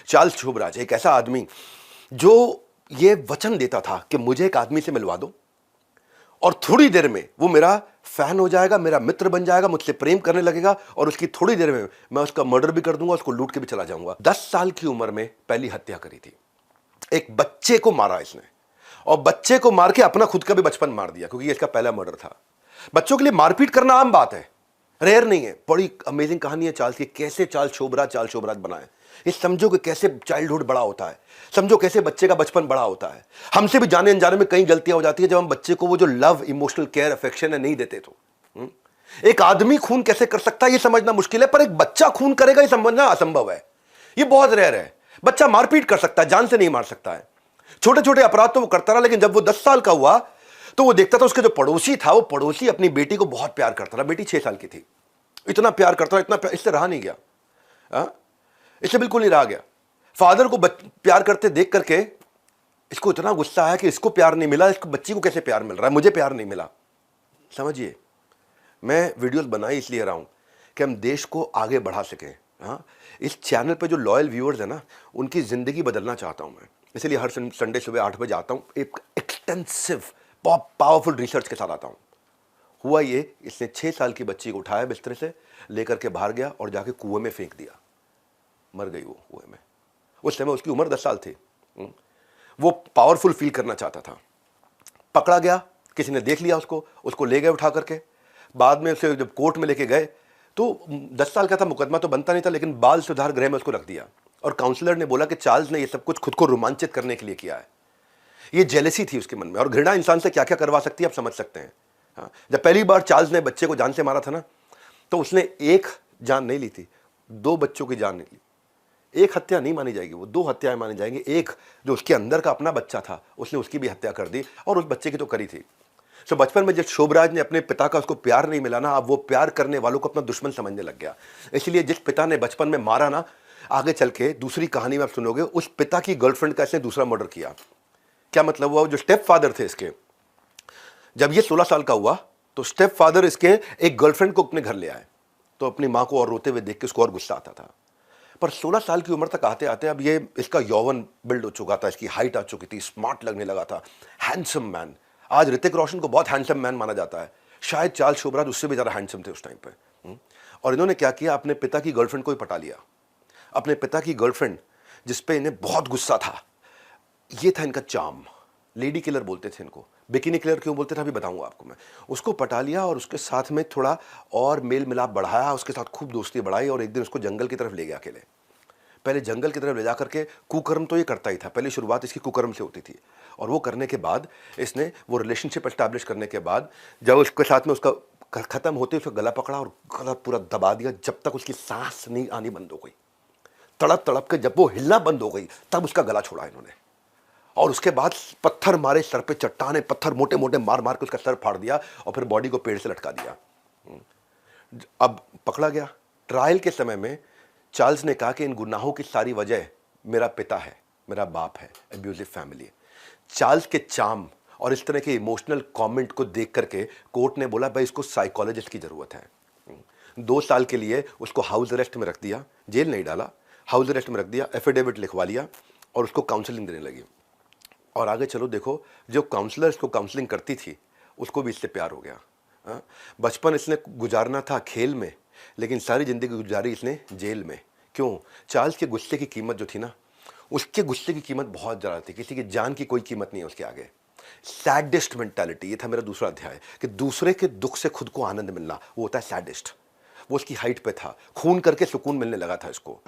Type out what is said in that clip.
Charles Sobhraj एक ऐसा आदमी जो ये वचन देता था कि मुझे एक आदमी से मिलवा दो और थोड़ी देर में वो मेरा फैन हो जाएगा, मेरा मित्र बन जाएगा, मुझसे प्रेम करने लगेगा और उसकी थोड़ी देर में मैं उसका मर्डर भी कर दूंगा, उसको लूट के भी चला जाऊंगा। 10 साल की उम्र में पहली हत्या करी थी। एक बच्चे को मारा इसने और बच्चे को मार के अपना खुद का भी बचपन मार दिया, क्योंकि ये इसका पहला मर्डर था। बच्चों के लिए मारपीट करना आम बात है, रेयर नहीं है। बड़ी अमेजिंग कहानी है चार्ल्स की, कैसे चार्ल्स शोभराज बना है। ये समझो कि कैसे चाइल्डहुड बड़ा होता है, समझो कैसे बच्चे का बचपन बड़ा होता है। हमसे भी जाने अनजाने में कई गलतियां हो जाती है जब हम बच्चे को वो जो लव, इमोशनल केयर, अफेक्शन है नहीं देते तो। एक आदमी खून कैसे कर सकता है ये समझना मुश्किल है, पर एक बच्चा खून करेगा ये समझना असंभव है। ये बहुत रेयर है। बच्चा मारपीट कर सकता है, जान से नहीं मार सकता है। छोटे छोटे अपराध तो वो करता रहा, लेकिन जब वो 10 साल का हुआ तो वो देखता था उसके जो पड़ोसी था, वो पड़ोसी अपनी बेटी को बहुत प्यार करता था। बेटी 6 साल की थी, इतना प्यार करता था, इतना प्यार, इससे रहा नहीं गया। इससे बिल्कुल नहीं रहा गया। फादर को प्यार करते देख करके इसको इतना गुस्सा आया कि इसको प्यार नहीं मिला, इसको बच्ची को कैसे प्यार मिल रहा है, मुझे प्यार नहीं मिला। समझिए, मैं वीडियोस बनाई इसलिए रहा हूं कि हम देश को आगे बढ़ा सकें। हाँ, इस चैनल पे जो लॉयल व्यूअर्स है ना, उनकी जिंदगी बदलना चाहता हूं मैं, इसलिए हर संडे सुबह 8 बजे आता हूं। एक एक्सटेंसिव पावरफुल रिसर्च के साथ आता हूं। हुआ ये, इसने 6 साल की बच्ची को उठाया, बिस्तर से लेकर के बाहर गया और जाके कुएं में फेंक दिया। मर गई वो कुएं में। उस समय उसकी उम्र 10 साल थी। वो पावरफुल फील करना चाहता था। पकड़ा गया, किसी ने देख लिया उसको ले गए उठा करके। बाद में उसे जब कोर्ट में लेके गए तो 10 साल का था, मुकदमा तो बनता नहीं था, लेकिन बाल सुधार गृह में उसको रख दिया। और काउंसलर ने बोला कि चार्ल्स ने ये सब कुछ खुद को रोमांचित करने के लिए किया है। ये जेलसी थी उसके मन में, और घृणा इंसान से क्या क्या करवा सकती है आप समझ सकते हैं। हाँ, जब पहली बार चार्ल्स ने बच्चे को जान से मारा था ना, तो उसने एक जान नहीं ली थी, 2 बच्चों की जान नहीं ली। एक हत्या नहीं मानी जाएगी, वो 2 हत्याएं मानी जाएंगी। एक जो उसके अंदर का अपना बच्चा था, उसने उसकी भी हत्या कर दी, और उस बच्चे की तो करी थी। तो बचपन में जब शोभराज ने अपने पिता का उसको प्यार नहीं मिला ना, अब वो प्यार करने वालों को अपना दुश्मन समझने लग गया। इसलिए जिस पिता ने बचपन में मारा ना, आगे चल के दूसरी कहानी में आप सुनोगे, उस पिता की गर्लफ्रेंड का इसने दूसरा मर्डर किया। क्या मतलब हुआ? जो स्टेप फादर थे इसके, जब ये 16 साल का हुआ तो स्टेप फादर इसके एक गर्लफ्रेंड को अपने घर ले आए, तो अपनी माँ को और रोते हुए देख के उसको और गुस्सा आता था। पर 16 साल की उम्र तक आते आते अब ये इसका यौवन बिल्ड हो चुका था, इसकी हाइट आ चुकी थी, स्मार्ट लगने लगा था, हैंडसम मैन। आज ऋतिक रोशन को बहुत हैंडसम मैन माना जाता है, शायद चार्ल्स शोभराज उससे भी ज़्यादा हैंडसम थे उस टाइम पे। और इन्होंने क्या किया, अपने पिता की गर्लफ्रेंड को ही पटा लिया। अपने पिता की गर्लफ्रेंड जिसपे इन्हें बहुत गुस्सा था, ये था इनका चार्म। लेडी किलर बोलते थे इनको, बिकिनी किलर क्यों बोलते थे अभी बताऊंगा आपको मैं। उसको पटा लिया और उसके साथ में थोड़ा और मेल मिलाप बढ़ाया, उसके साथ खूब दोस्ती बढ़ाई, और एक दिन उसको जंगल की तरफ ले गया अकेले। पहले जंगल की तरफ ले जा करके, कुकर्म तो ये करता ही था, पहले शुरुआत इसकी कुकर्म से होती थी। और वो करने के बाद इसने वो रिलेशनशिप एस्टैब्लिश करने के बाद, जब उसके साथ में उसका खत्म होते उसका गला पकड़ा और गला पूरा दबा दिया, जब तक उसकी सांस नहीं आनी बंद हो गई। तड़प तड़प के जब वो हिलना बंद हो गई, तब उसका गला छोड़ा इन्होंने। और उसके बाद पत्थर मारे सर पे, चट्टाने पत्थर मोटे मोटे मार मार के उसका सर फाड़ दिया, और फिर बॉडी को पेड़ से लटका दिया। अब पकड़ा गया। ट्रायल के समय में चार्ल्स ने कहा कि इन गुनाहों की सारी वजह मेरा पिता है, मेरा बाप है, एब्यूजिव फैमिली। चार्ल्स के चार्म और इस तरह के इमोशनल कमेंट को देख करके कोर्ट ने बोला भाई इसको साइकोलॉजिस्ट की ज़रूरत है। 2 साल के लिए उसको हाउस अरेस्ट में रख दिया, जेल नहीं डाला, हाउस अरेस्ट में रख दिया, एफिडेविट लिखवा लिया और उसको काउंसलिंग देने लगी। और आगे चलो देखो, जो काउंसलर इसको काउंसलिंग करती थी उसको भी इससे प्यार हो गया। बचपन इसने गुजारना था खेल में, लेकिन सारी ज़िंदगी गुजारी इसने जेल में। क्यों? चार्ल्स के गुस्से की कीमत जो थी ना, उसके गुस्से की कीमत बहुत ज़्यादा थी, किसी की जान की कोई कीमत नहीं है उसके आगे। सैडिस्ट मेंटालिटी, ये था मेरा दूसरा अध्याय, कि दूसरे के दुख से खुद को आनंद मिलना, वो होता है सैडिस्ट। वो उसकी हाइट पे था, खून करके सुकून मिलने लगा था इसको।